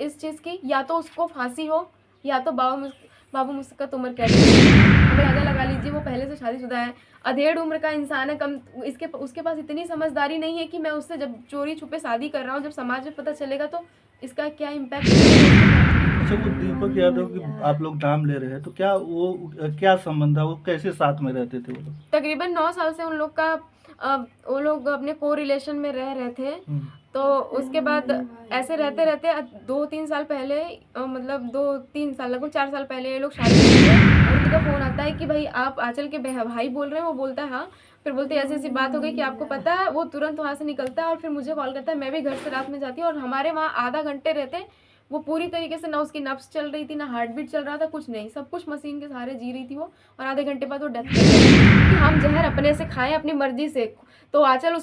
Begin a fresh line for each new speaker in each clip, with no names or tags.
इस चीज़ की, या तो उसको फांसी हो या तो बाबू मुश्किल उम्र कैद अंदाजा लगा लीजिए, वो पहले से शादीशुदा है, अधेड़ उम्र का इंसान है, कम उसके पास इतनी समझदारी नहीं है कि मैं उससे जब चोरी छुपे शादी कर रहा हूँ, जब समाज में पता चलेगा तो इसका क्या इम्पैक्ट।
अच्छा, वो दीपक यादव की आप लोग नाम ले रहे हैं, तो क्या वो क्या संबंध था, वो कैसे साथ में रहते थे वो लोग?
तकरीबन 9 साल से उन लोग का वो लोग अपने को रिलेशन में रह रहे थे। तो उसके बाद ऐसे रहते रहते 2-3 साल पहले मतलब 2-3 साल लगभग 4 साल पहले ये लोग शादी करते हैं और उनका फ़ोन आता है कि भाई आप आंचल के भाई बोल रहे हैं। वो बोलता है हाँ। फिर बोलते हैं ऐसी ऐसी बात हो गई कि आपको पता है। वो तुरंत वहाँ से निकलता है और फिर मुझे कॉल करता है। मैं भी घर से रात में जाती हूँ और हमारे वहाँ आधा घंटे रहते। वो पूरी तरीके से ना उसकी नब्ज़ चल रही थी, ना हार्ट बीट चल रहा था, कुछ नहीं, सब कुछ मशीन के सहारे जी रही थी वो। और आधे घंटे बाद वो डेथ कर गई कि हम जहर अपने से खाएं अपनी मर्जी से। तो आंचल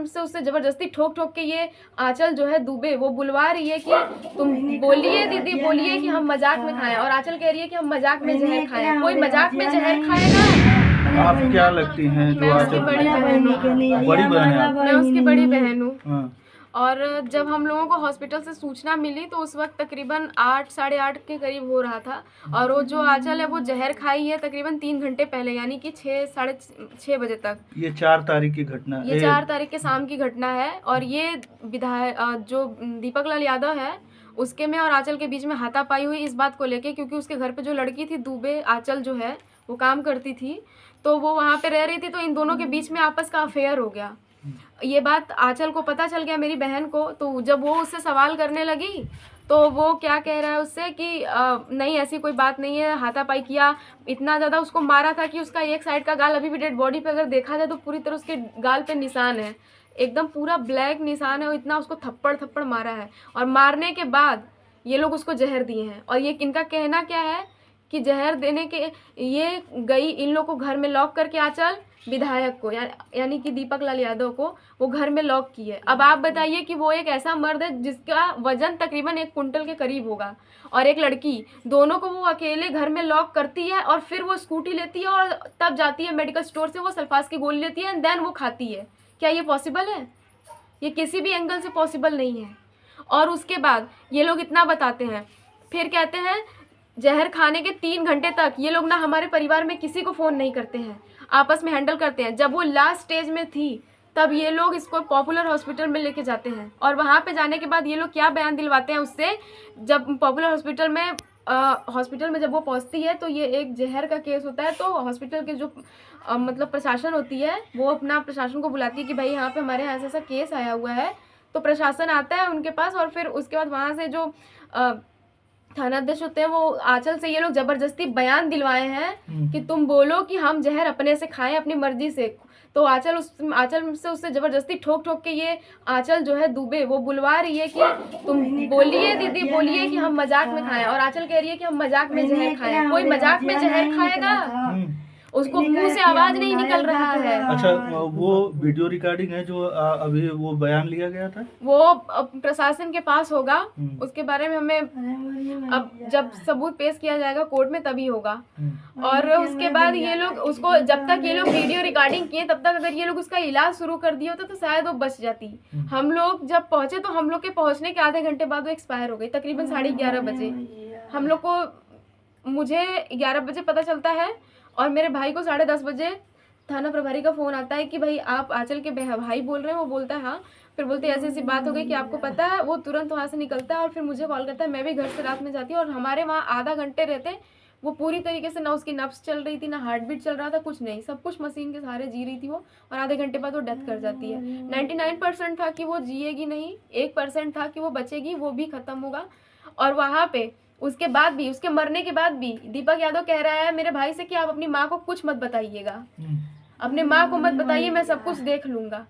से उससे ज़बरदस्ती ठोक ठोक के ये आंचल जो है दुबे वो बुलवा रही है कि तुम बोलिए दीदी, बोलिए कि हम मजाक में खाएं। और आंचल कह रही है कि हम मजाक में जहर खाएं। कोई मजाक में जहर खाएगा?
आप क्या लगती हैं जो
मैं उसकी
आंचल?
बड़ी बहन हूँ।
बड़ी बहन है आप?
मैं उसकी बड़ी बहन हूँ।
हाँ।
और जब हम लोगों को हॉस्पिटल से सूचना मिली तो उस वक्त तकरीबन 8 साढ़े 8 के करीब हो रहा था। और वो जो आंचल है वो जहर खाई है तकरीबन 3 घंटे पहले, यानी कि 6 साढ़े 6 बजे तक।
ये 4 तारीख की घटना
ये 4 तारीख के शाम की घटना है। और ये विधायक जो दीपक लाल यादव है उसके में और आंचल के बीच में हाथापाई हुई इस बात को लेके, क्योंकि उसके घर पे जो लड़की थी दुबे आंचल जो है वो काम करती थी, तो वो वहाँ पे रह रही थी। तो इन दोनों के बीच में आपस का अफेयर हो गया। ये बात आंचल को पता चल गया, मेरी बहन को। तो जब वो उससे सवाल करने लगी तो वो क्या कह रहा है उससे कि नहीं ऐसी कोई बात नहीं है, हाथापाई किया। इतना ज़्यादा उसको मारा था कि उसका एक साइड का गाल अभी भी डेड बॉडी पे अगर देखा जाए तो पूरी तरह उसके गाल पे निशान है, एकदम पूरा ब्लैक निशान है। और इतना उसको थप्पड़ थप्पड़ मारा है। और मारने के बाद ये लोग उसको जहर दिए हैं। और ये इनका कहना क्या है कि जहर देने के ये गई इन लोग को घर में लॉक करके आंचल विधायक को यानी कि दीपक लाल यादव को वो घर में लॉक की है। अब आप बताइए कि वो एक ऐसा मर्द है जिसका वजन तकरीबन 1 कुंटल के करीब होगा, और एक लड़की, दोनों को वो अकेले घर में लॉक करती है। और फिर वो स्कूटी लेती है और तब जाती है मेडिकल स्टोर से वो सल्फास की गोली लेती है एंड देन वो खाती है। क्या ये पॉसिबल है? ये किसी भी एंगल से पॉसिबल नहीं है। और उसके बाद ये लोग इतना बताते हैं, फिर कहते हैं जहर खाने के 3 घंटे तक ये लोग ना हमारे परिवार में किसी को फ़ोन नहीं करते हैं, आपस में हैंडल करते हैं। जब वो लास्ट स्टेज में थी तब ये लोग इसको पॉपुलर हॉस्पिटल में लेके जाते हैं। और वहाँ पे जाने के बाद ये लोग क्या बयान दिलवाते हैं उससे, जब पॉपुलर हॉस्पिटल में जब वो पहुँचती है तो ये एक जहर का केस होता है। तो हॉस्पिटल के जो मतलब प्रशासन होती है वो अपना प्रशासन को बुलाती है कि भाई यहाँ पे हमारे यहाँ ऐसा ऐसा केस आया हुआ है। तो प्रशासन आता है उनके पास और फिर उसके बाद वहाँ से जो थानाध्यक्ष होते हैं वो आंचल से ये लोग जबरदस्ती बयान दिलवाए हैं कि तुम बोलो कि हम जहर अपने से खाएं अपनी मर्जी से। तो आंचल से उससे जबरदस्ती ठोक ठोक के ये आंचल जो है दुबे वो बुलवा रही है कि तुम बोलिए दीदी, बोलिए कि हम मजाक में खाएं। और आंचल कह रही है कि हम मजाक में जहर खाएं। कोई मजाक में जहर खाएगा? उसको मुंह से आवाज नहीं निकल रहा है।
अच्छा, वो वीडियो रिकॉर्डिंग है जो अभी वो बयान लिया गया था,
वो प्रशासन के पास होगा। उसके बारे में हमें अब जब सबूत पेश किया जाएगा कोर्ट में तभी होगा। और उसके बाद ये लोग उसको, जब तक ये लोग वीडियो रिकॉर्डिंग किए तब तक अगर ये लोग उसका इलाज शुरू कर दिए होते तो शायद वो बच जाती। हम लोग जब पहुंचे तो हम लोग के पहुंचने के आधे घंटे बाद वो एक्सपायर हो गई, तकरीबन 11:30 बजे। हम लोग को, मुझे 11 बजे पता चलता है और मेरे भाई को 10:30 बजे थाना प्रभारी का फ़ोन आता है कि भाई आप आंचल के भाई बोल रहे हैं। वो बोलता है हाँ। फिर बोलते हैं ऐसी ऐसी बात हो गई कि आपको पता है। वो तुरंत वहाँ से निकलता है और फिर मुझे कॉल करता है। मैं भी घर से रात में जाती हूँ और हमारे वहाँ आधा घंटे रहते। वो पूरी तरीके से ना उसकी नब्ज़ चल रही थी, ना हार्ट बीट चल रहा था, कुछ नहीं, सब कुछ मशीन के सहारे जी रही थी वो। और आधे घंटे बाद वो डेथ कर जाती है। 99% था कि वो जिएगी नहीं, 1% था कि वो बचेगी, वो भी ख़त्म होगा। और वहाँ पे उसके बाद भी, उसके मरने के बाद भी दीपक यादव कह रहा है मेरे भाई से कि आप अपनी माँ को कुछ मत बताइएगा, अपने माँ को मत बताइए, मैं सब कुछ देख लूँगा।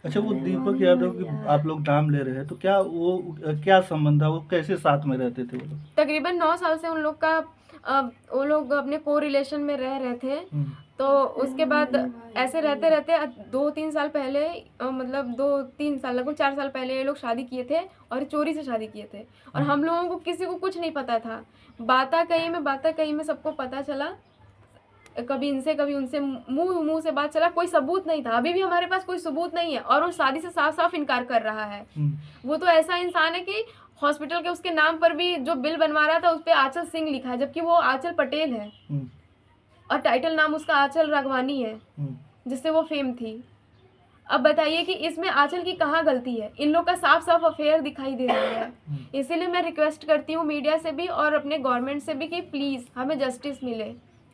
अच्छा, वो दीपक यादव की आप लोग नाम ले रहे हैं, तो क्या वो क्या संबंध था, वो कैसे साथ में रहते थे वो लोग?
तकरीबन 9 साल से उन लोग का वो लोग अपने को रिलेशन में रह रहे थे। तो उसके बाद ऐसे रहते रहते 2-3 साल पहले मतलब 2-3 साल लगभग 4 साल पहले ये लोग शादी किए थे और चोरी से शादी किए थे। और हम लोगों को किसी को कुछ नहीं पता था। बाता कहीं में सबको पता चला, कभी इनसे कभी उनसे, मुंह से बात चला, कोई सबूत नहीं था। अभी भी हमारे पास कोई सबूत नहीं है और वो शादी से साफ साफ इनकार कर रहा है। वो तो ऐसा इंसान है कि हॉस्पिटल के उसके नाम पर भी जो बिल बनवा रहा था उस पे आंचल सिंह लिखा है, जबकि वो आंचल पटेल है और टाइटल नाम उसका आंचल राघवानी है, जिससे वो फेम थी। अब बताइए कि इसमें आंचल की कहाँ गलती है? इन लोग का साफ साफ अफेयर दिखाई दे रहा है। इसीलिए मैं रिक्वेस्ट करती हूँ मीडिया से भी और अपने गवर्नमेंट से भी कि प्लीज़ हमें जस्टिस मिले।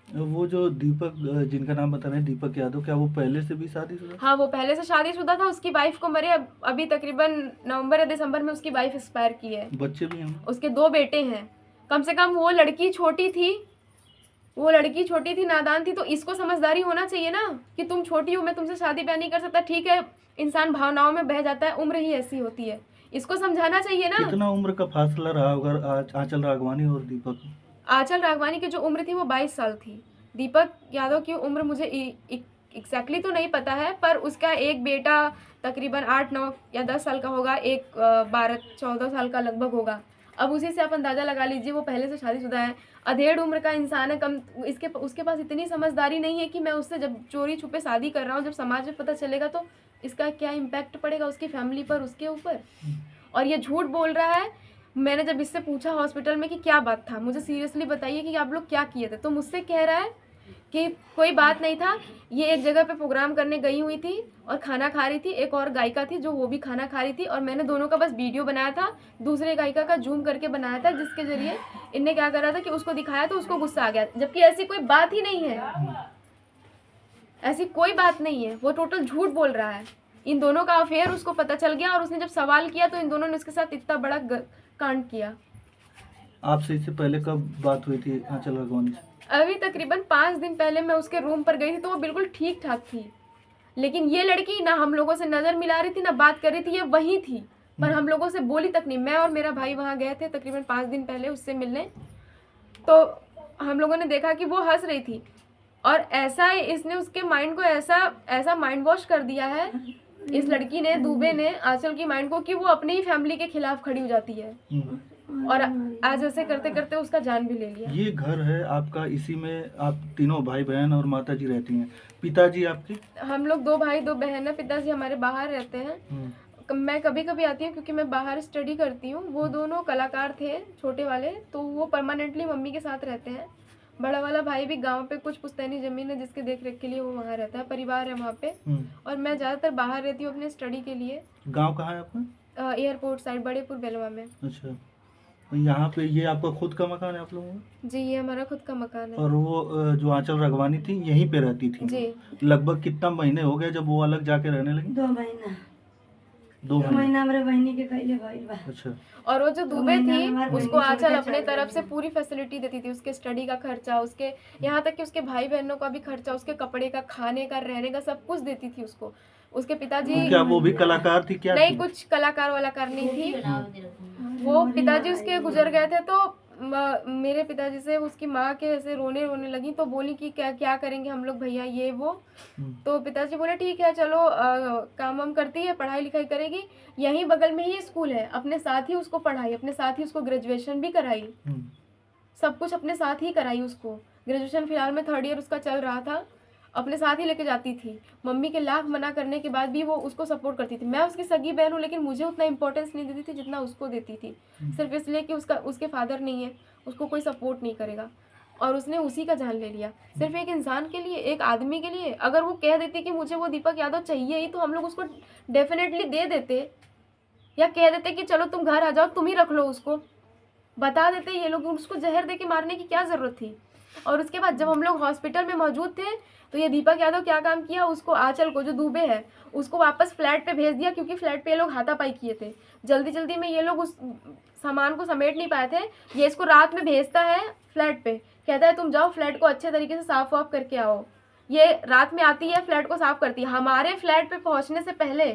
वो जो दीपक, जिनका नाम बता रहे हैं दीपक यादव, क्या वो पहले से भी शादीशुदा?
हाँ, वो पहले से शादीशुदा था। उसकी वाइफ को मरे अभी तकरीबन नवंबर या दिसंबर में उसकी वाइफ एक्सपायर की है।
बच्चे भी हैं?
उसके 2 बेटे हैं। कम से कम वो लड़की छोटी थी, नादान थी, तो इसको समझदारी होना चाहिए ना कि तुम छोटी हो, मैं तुमसे शादी ब्याह नहीं कर सकता। ठीक है, इंसान भावनाओं में बह जाता है, उम्र ही ऐसी होती है, इसको समझाना चाहिए ना।
कितना उम्र का फासला रहा होगा आंचल राघवानी और दीपक?
आंचल राघवानी की जो उम्र थी वो 22 साल थी। दीपक यादव की उम्र मुझे एग्जैक्टली तो नहीं पता है, पर उसका एक बेटा तकरीबन 8, 9 या 10 साल का होगा, एक 12, 14 साल का लगभग होगा। अब उसी से आप अंदाज़ा लगा लीजिए, वो पहले से शादीशुदा है, अधेड़ उम्र का इंसान है। कम उसके पास इतनी समझदारी नहीं है कि मैं उससे जब चोरी छुपे शादी कर रहा हूँ, जब समाज में पता चलेगा तो इसका क्या इम्पैक्ट पड़ेगा उसकी फैमिली पर, उसके ऊपर। और ये झूठ बोल रहा है। मैंने जब इससे पूछा हॉस्पिटल में कि क्या बात था, मुझे सीरियसली बताइए कि आप लोग क्या किए थे, तो मुझसे कह रहा है कि कोई बात नहीं था, ये एक जगह पे प्रोग्राम करने गई हुई थी और खाना खा रही थी। एक और गायिका थी जो वो भी खाना खा रही थी और मैंने दोनों का बस वीडियो बनाया था, दूसरे गायिका का जूम करके बनाया था, जिसके जरिए इनने क्या करा था कि उसको दिखाया तो उसको गुस्सा आ गया, जबकि ऐसी कोई बात ही नहीं है, ऐसी कोई बात नहीं है। वो टोटल झूठ बोल रहा है। इन दोनों का अफेयर उसको पता चल गया और उसने जब सवाल किया तो इन दोनों ने उसके साथ इतना बड़ा कांड किया।
आपसे इससे पहले कब बात हुई थी आंचल राघवानी से?
अभी तकरीबन 5 दिन पहले मैं उसके रूम पर गई थी तो वो बिल्कुल ठीक ठाक थी, लेकिन ये लड़की ना हम लोगों से नज़र मिला रही थी ना बात कर रही थी, ये वही थी, पर हम लोगों से बोली तक नहीं। मैं और मेरा भाई वहाँ गए थे तकरीबन 5 दिन पहले उससे मिलने, तो हम लोगों ने देखा कि वो हंस रही थी और ऐसा इसने उसके माइंड को ऐसा माइंड वॉश कर दिया है इस लड़की ने, दुबे ने, आंचल की माइंड को, कि वो अपनी ही फैमिली के खिलाफ खड़ी हो जाती है और आज ऐसे करते करते उसका जान भी ले लिया।
ये घर है आपका, इसी में आप तीनों भाई बहन और माता जी रहती हैं। पिताजी आपके?
हम लोग 2 भाई 2 बहन है। पिताजी हमारे बाहर रहते हैं। मैं कभी कभी आती हूँ क्योंकि मैं बाहर स्टडी करती हूँ। वो दोनों कलाकार थे छोटे वाले, तो वो परमानेंटली मम्मी के साथ रहते हैं। बड़ा वाला भाई भी गांव पे कुछ पुश्तैनी जमीन है जिसके देख रेख के लिए वो वहाँ रहता है, परिवार है वहाँ पे। और मैं ज़्यादातर बाहर रहती हूँ अपने स्टडी के लिए।
गांव कहाँ है आपका?
एयरपोर्ट साइड, बड़ेपुर बेलवा में।
अच्छा, यहाँ पे ये आपका खुद का मकान है आप लोगों का?
जी, ये हमारा खुद का मकान है।
और वो जो आंचल राघवानी थी यहीं पे रहती थी?
जी।
लगभग कितना महीने हो गए जब वो अलग जाके रहने लगी?
2 महीना।
2 महीने
हमारे बहनी के कइले भइल बा।
अच्छा।
और वो जो दुबे थी उसको
बहनी
आंचल
छोड़ के
अपने
चल
तरफ
गई
से
है।
पूरी फैसिलिटी देती थी, उसके स्टडी का खर्चा, उसके यहाँ तक कि उसके भाई बहनों का भी खर्चा, उसके कपड़े का, खाने का, रहने का, सब कुछ देती थी उसको। उसके पिताजी
तो क्या वो भी कलाकार थी क्या?
नहीं, कुछ कलाकार वालाकार नहीं थी। वो पिताजी उसके गुजर गए थे तो मेरे पिताजी से उसकी माँ के ऐसे रोने लगी, तो बोली कि क्या क्या करेंगे हम लोग भैया, ये वो। तो पिताजी बोले ठीक है चलो, काम वाम करती है, पढ़ाई लिखाई करेगी, यहीं बगल में ही स्कूल है, अपने साथ ही उसको पढ़ाई, अपने साथ ही उसको ग्रेजुएशन भी कराई, सब कुछ अपने साथ ही कराई उसको। ग्रेजुएशन फिलहाल में 3rd ईयर उसका चल रहा था, अपने साथ ही लेके जाती थी। मम्मी के लाख मना करने के बाद भी वो उसको सपोर्ट करती थी। मैं उसकी सगी बहन हूँ, लेकिन मुझे उतना इंपॉर्टेंस नहीं देती थी जितना उसको देती थी, सिर्फ इसलिए कि उसके फादर नहीं है, उसको कोई सपोर्ट नहीं करेगा, और उसने उसी का जान ले लिया। सिर्फ एक इंसान के लिए, एक आदमी के लिए। अगर वो कह देती कि मुझे वो दीपक यादव चाहिए ही, तो हम लोग उसको डेफिनेटली दे देते, या कह देते कि चलो तुम घर आ जाओ, तुम ही रख लो उसको, बता देते। ये लोग उसको जहर दे के मारने की क्या ज़रूरत थी। और उसके बाद जब हम लोग हॉस्पिटल में मौजूद थे तो ये दीपक यादव क्या काम किया, उसको आंचल को, जो दुबे है, उसको वापस फ्लैट पे भेज दिया, क्योंकि फ्लैट पे ये लोग हाथापाई किए थे। जल्दी में ये लोग उस सामान को समेट नहीं पाए थे। ये इसको रात में भेजता है फ्लैट पे, कहता है तुम जाओ फ्लैट को अच्छे तरीके से साफ वाफ करके आओ। ये रात में आती है, फ्लैट को साफ करती है। हमारे फ्लैट पे पहुंचने से पहले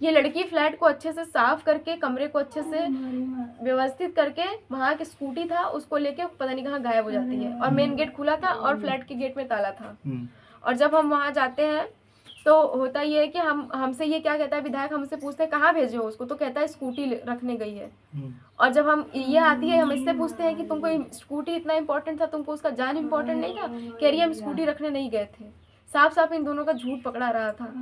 ये लड़की फ्लैट को अच्छे से साफ करके, कमरे को अच्छे से व्यवस्थित करके, वहाँ की स्कूटी था उसको लेके पता नहीं कहाँ गायब हो जाती है। और मेन गेट खुला था और फ्लैट के गेट में ताला था। और जब हम वहाँ जाते हैं तो होता ये है कि हमसे ये क्या कहता है, विधायक हमसे पूछते हैं कहाँ भेजे हो उसको, तो कहता है स्कूटी रखने गई है। और जब हम ये आती है, हम इससे पूछते हैं कि तुमको स्कूटी इतना इंपॉर्टेंट था, तुमको उसका जान इंपॉर्टेंट नहीं था, कह रही है हम स्कूटी रखने नहीं गए थे। साफ साफ इन दोनों का झूठ पकड़ा रहा था,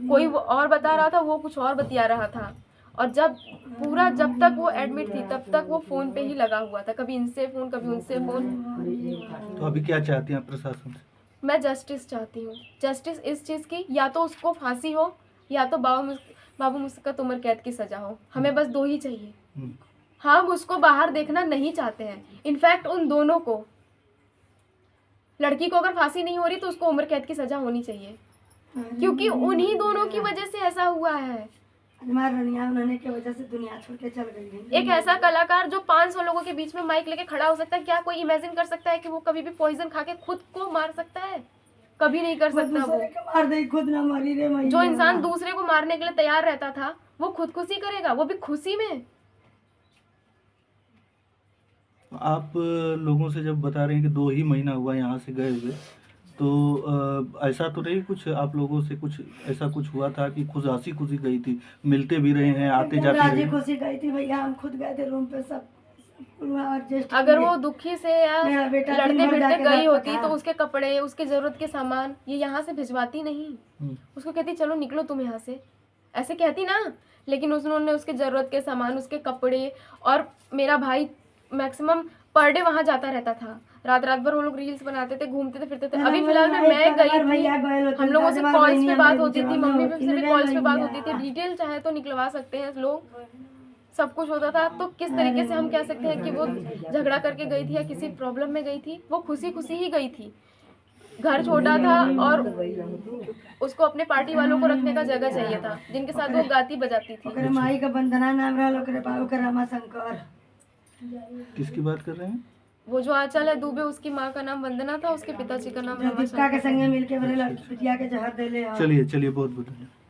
कोई और बता रहा था, वो कुछ और बतिया रहा था। और जब तक वो एडमिट थी तब तक वो फ़ोन पे ही लगा हुआ था, कभी इनसे फ़ोन कभी उनसे फ़ोन।
तो अभी क्या चाहती हैं आप प्रशासन से?
मैं जस्टिस चाहती हूँ, जस्टिस इस चीज़ की, या तो उसको फांसी हो या तो बाबू मुश्किल उम्र कैद की सज़ा हो, हमें बस 2 ही चाहिए।
हम्म,
हम उसको बाहर देखना नहीं चाहते हैं। इनफैक्ट उन दोनों को, लड़की को अगर फांसी नहीं हो रही तो उसको उम्र कैद की सज़ा होनी चाहिए, क्योंकि उन्हीं दोनों की वजह से ऐसा हुआ है।
उन्होंने की वजह से दुनिया छोड़ के चल गई।
एक ऐसा कलाकार जो 500 लोगों के बीच में माइक लेके खड़ा हो सकता है, क्या कोई इमेजिन कर सकता है कि वो कभी भी पॉइजन खा के खुद को मार सकता है? कभी नहीं कर सकता वो।
मार दे, खुद ना मरी रे मैया।
जो इंसान दूसरे को मारने के लिए तैयार रहता था वो खुदकुशी करेगा, वो भी खुशी में।
आप लोगों से जब बता रहे हैं कि 2 ही महीना हुआ यहाँ से गए हुए, तो ऐसा तो नहीं कुछ आप लोगों से कुछ ऐसा कुछ हुआ था कि खुशी खुशी गई थी, मिलते भी रहे हैं, आते जाते रहे
राजी
हैं?
खुशी गई थी भैया, हम खुद गए थे रूम पे, सब एडजस्ट।
अगर वो दुखी से या
मेरा बेटा
लड़ते
दिन भर
फिरते
जाके
गई
रहता
होती
था।
तो उसके कपड़े, उसकी जरूरत के सामान ये यहाँ से भिजवाती नहीं,
हम्म,
उसको कहती चलो निकलो तुम यहाँ से, ऐसे कहती ना। लेकिन उन्होंने उसके जरूरत के सामान, उसके कपड़े, और मेरा भाई मैक्सिमम पर डे वहाँ जाता रहता था, रात भर वो लोग रील्स बनाते थे, घूमते थे फिरते थे। अभी फिलहाल में मैं गई थी, हम लोगों से कॉल्स पे बात होती थी, मम्मी से भी कॉल्स पे बात होती थी, डिटेल चाहे तो निकलवा सकते हैं लोग, सब कुछ होता था। तो किस तरीके से हम कह सकते हैं कि वो झगड़ा करके गई थी या किसी प्रॉब्लम में गई थी? वो खुशी खुशी ही गई थी। घर छोटा था और उसको अपने पार्टी वालों को रखने का जगह चाहिए था, जिनके साथ वो गाती बजाती थी।
ओकरे माई का वंदना नाम रहा, ओकरे बाबू का रमा शंकर।
किसकी बात कर रहे हैं?
वो जो आंचल है दुबे, उसकी माँ का नाम वंदना था, उसके पिताजी का नाम
जो
रमा
दीपिका के
शंकर।
संगे मिलके मेरे लड़की बिटिया के जहर देले ह।
चलिए बहुत बहुत धन्यवाद।